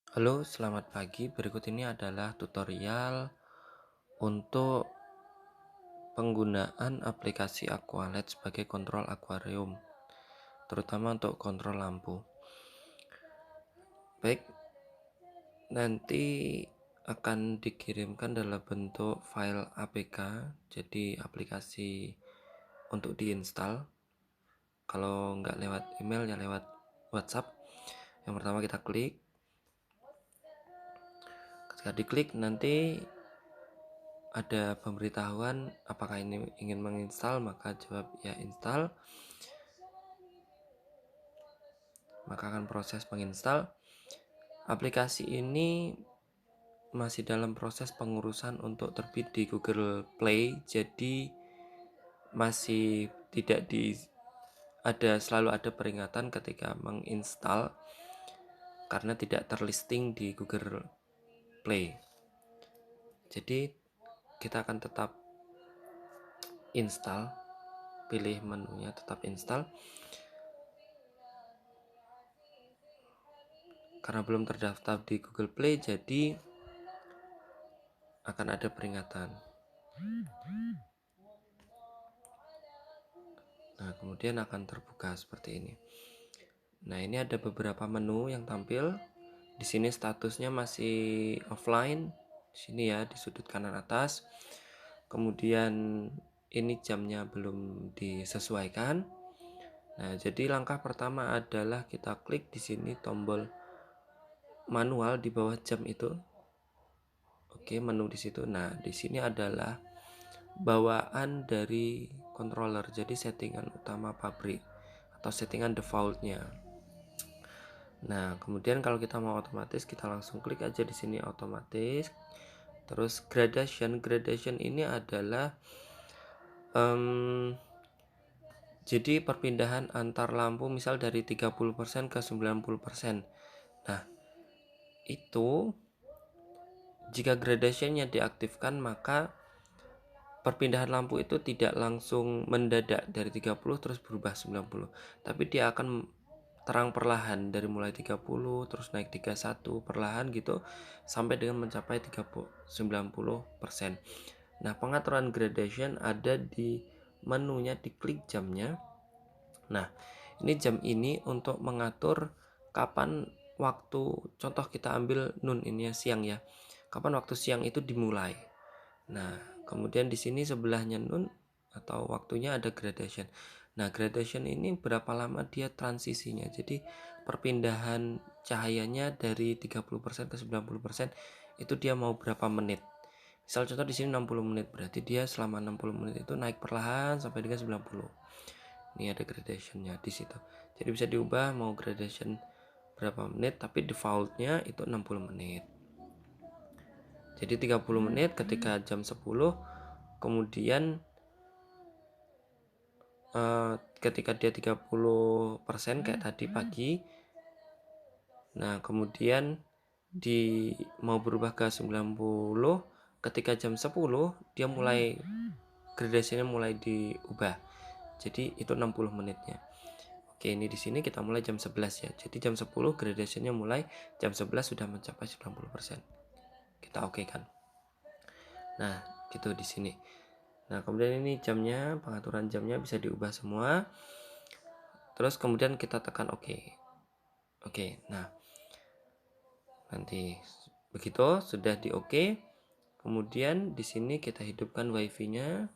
Halo, selamat pagi. Berikut ini adalah tutorial untuk penggunaan aplikasi Aqualed sebagai kontrol akuarium, terutama untuk kontrol lampu. Baik, nanti akan dikirimkan dalam bentuk file APK, jadi aplikasi untuk diinstal. Kalau nggak lewat email ya lewat WhatsApp. Yang pertama kita klik. Ketika diklik nanti ada pemberitahuan apakah ini ingin menginstal, maka jawab ya install, maka akan proses menginstal. Aplikasi ini masih dalam proses pengurusan untuk terbit di Google Play, jadi masih tidak selalu ada peringatan ketika menginstal karena tidak terlisting di Google Play. Jadi kita akan tetap install, pilih menunya tetap install. Karena belum terdaftar di Google Play, jadi akan ada peringatan. Nah, kemudian akan terbuka seperti ini. Nah, ini ada beberapa menu yang tampil. Di sini statusnya masih offline. Di sini ya, di sudut kanan atas. Kemudian ini jamnya belum disesuaikan. Nah, jadi langkah pertama adalah kita klik di sini tombol manual di bawah jam itu. Oke, menu di situ. Nah, di sini adalah bawaan dari controller, jadi settingan utama pabrik atau settingan defaultnya. Nah, kemudian kalau kita mau otomatis, kita langsung klik aja di sini otomatis. Terus gradation ini adalah jadi perpindahan antar lampu misal dari 30% ke 90%. Nah, itu jika gradationnya diaktifkan, maka perpindahan lampu itu tidak langsung mendadak dari 30 terus berubah 90, tapi dia akan terang perlahan dari mulai 30 terus naik 31 perlahan gitu sampai dengan mencapai 90%. Nah, pengaturan gradation ada di menunya, diklik jamnya. Nah, ini jam ini untuk mengatur kapan waktu, contoh kita ambil nun ini ya, siang ya. Kapan waktu siang itu dimulai. Nah, kemudian di sini sebelahnya nun atau waktunya ada gradation. Nah, gradation ini berapa lama dia transisinya. Jadi perpindahan cahayanya dari 30% ke 90% itu dia mau berapa menit. Misal contoh di sini 60 menit, berarti dia selama 60 menit itu naik perlahan sampai dengan 90. Ini ada gradationnya di situ. Jadi bisa diubah mau gradation berapa menit, tapi defaultnya itu 60 menit. Jadi 30 menit ketika jam 10, kemudian ketika dia 30% kayak tadi pagi. Nah, kemudian mau berubah ke 90 ketika jam 10 dia mulai gradasinya mulai diubah. Jadi itu 60 menitnya. Oke, ini di sini kita mulai jam 11 ya. Jadi jam 10 gradasinya mulai, jam 11 sudah mencapai 90%. Kita oke kan. Nah, gitu di sini. Nah, kemudian ini jamnya, pengaturan jamnya bisa diubah semua. Terus kemudian kita tekan oke. Oke, nah nanti begitu sudah di oke. Kemudian di sini kita hidupkan wifi-nya.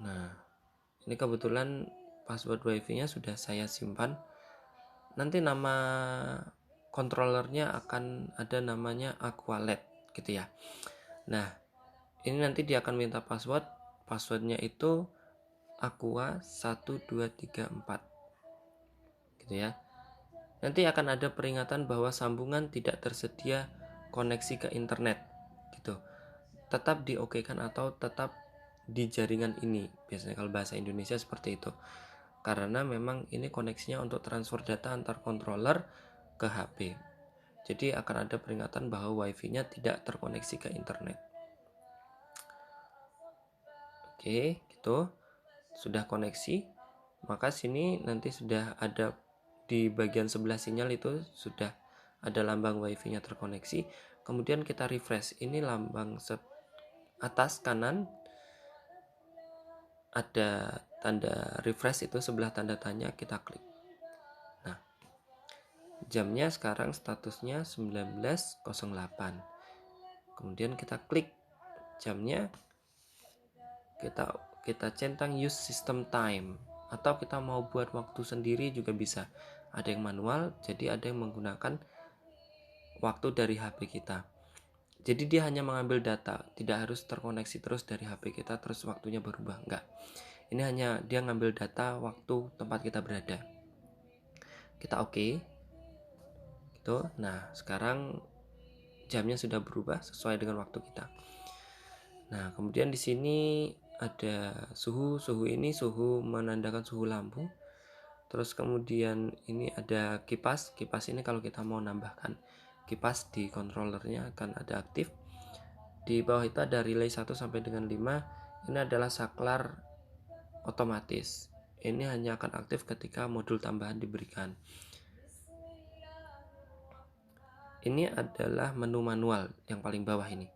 Nah, ini kebetulan password wifi-nya sudah saya simpan. Nanti nama controllernya akan ada namanya Aqualed gitu ya. Nah, ini nanti dia akan minta password. Passwordnya itu Aqua 1234 gitu ya. Nanti akan ada peringatan bahwa sambungan tidak tersedia koneksi ke internet gitu. Tetap diokekan atau tetap di jaringan ini. Biasanya kalau bahasa Indonesia seperti itu. Karena memang ini koneksinya untuk transfer data antar controller ke HP. Jadi akan ada peringatan bahwa wifi-nya tidak terkoneksi ke internet. Oke, gitu. Sudah koneksi, maka sini nanti sudah ada di bagian sebelah sinyal itu sudah ada lambang wifi-nya terkoneksi. Kemudian kita refresh, ini lambang atas kanan ada tanda refresh, itu sebelah tanda tanya, kita klik. Nah, jamnya sekarang statusnya 19.08. Kemudian kita klik jamnya, kita centang use system time, atau kita mau buat waktu sendiri juga bisa. Ada yang manual, jadi ada yang menggunakan waktu dari HP kita. Jadi dia hanya mengambil data, tidak harus terkoneksi terus dari HP kita terus waktunya berubah, enggak. Ini hanya dia ngambil data waktu tempat kita berada. Kita oke. Gitu. Nah, sekarang jamnya sudah berubah sesuai dengan waktu kita. Nah, kemudian di sini ada suhu. Suhu ini suhu menandakan suhu lampu. Terus kemudian ini ada kipas. Kipas ini kalau kita mau nambahkan kipas di controllernya akan ada aktif. Di bawah itu ada relay 1 sampai dengan 5. Ini adalah saklar otomatis. Ini hanya akan aktif ketika modul tambahan diberikan. Ini adalah menu manual yang paling bawah ini.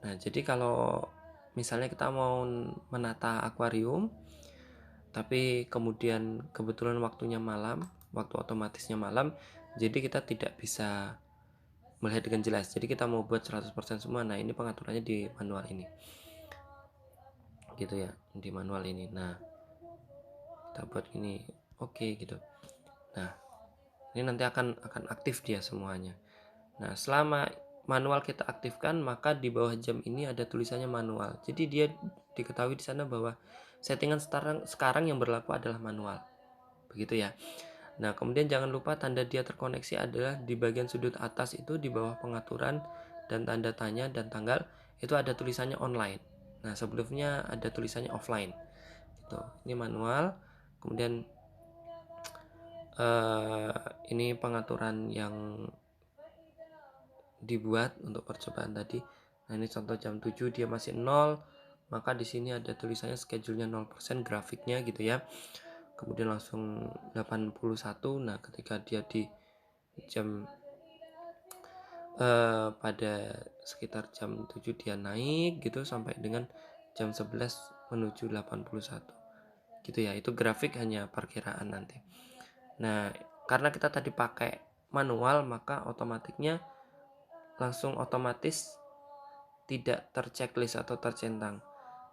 Nah, jadi kalau misalnya kita mau menata akuarium, tapi kemudian kebetulan waktunya malam, waktu otomatisnya malam, jadi kita tidak bisa melihat dengan jelas. Jadi kita mau buat 100% semua. Nah, ini pengaturannya di manual ini. Gitu ya, di manual ini. Nah, kita buat ini. Oke, gitu. Nah, ini nanti akan aktif dia semuanya. Nah, selama manual kita aktifkan, maka di bawah jam ini ada tulisannya manual. Jadi dia diketahui di sana bahwa settingan sekarang yang berlaku adalah manual. Begitu ya. Nah, kemudian jangan lupa tanda dia terkoneksi adalah di bagian sudut atas itu, di bawah pengaturan dan tanda tanya dan tanggal, itu ada tulisannya online. Nah, sebelumnya ada tulisannya offline. Gitu. Ini manual. Kemudian ini pengaturan yang dibuat untuk percobaan tadi. Nah, ini contoh jam 7 dia masih 0, maka di sini ada tulisannya schedule-nya 0%, grafiknya gitu ya. Kemudian langsung 81. Nah, ketika dia di jam pada sekitar jam 7 dia naik gitu sampai dengan jam 11 menuju 81. Gitu ya. Itu grafik hanya perkiraan nanti. Nah, karena kita tadi pakai manual, maka otomatiknya langsung otomatis tidak terchecklist atau tercentang.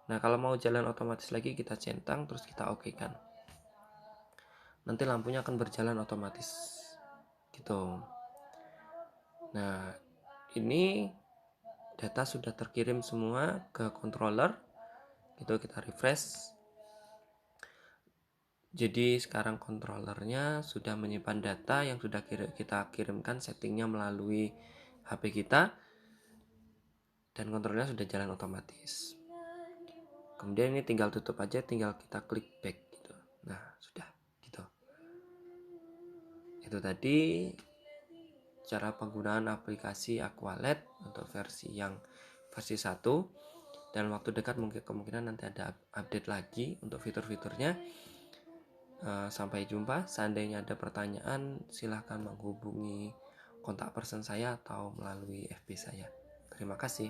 Nah, kalau mau jalan otomatis lagi, kita centang terus kita oke kan. Nanti lampunya akan berjalan otomatis. Gitu. Nah, ini data sudah terkirim semua ke controller. Gitu, kita refresh. Jadi sekarang controllernya sudah menyimpan data yang sudah kita kirimkan, settingnya melalui HP kita, dan kontrolnya sudah jalan otomatis. Kemudian ini tinggal tutup aja, tinggal kita klik back gitu. Nah, sudah gitu. Itu tadi cara penggunaan aplikasi Aqualet untuk versi 1. Dan waktu dekat mungkin kemungkinan nanti ada update lagi untuk fitur-fiturnya. Sampai jumpa. Seandainya ada pertanyaan, silahkan menghubungi kontak person saya atau melalui FB saya. Terima kasih.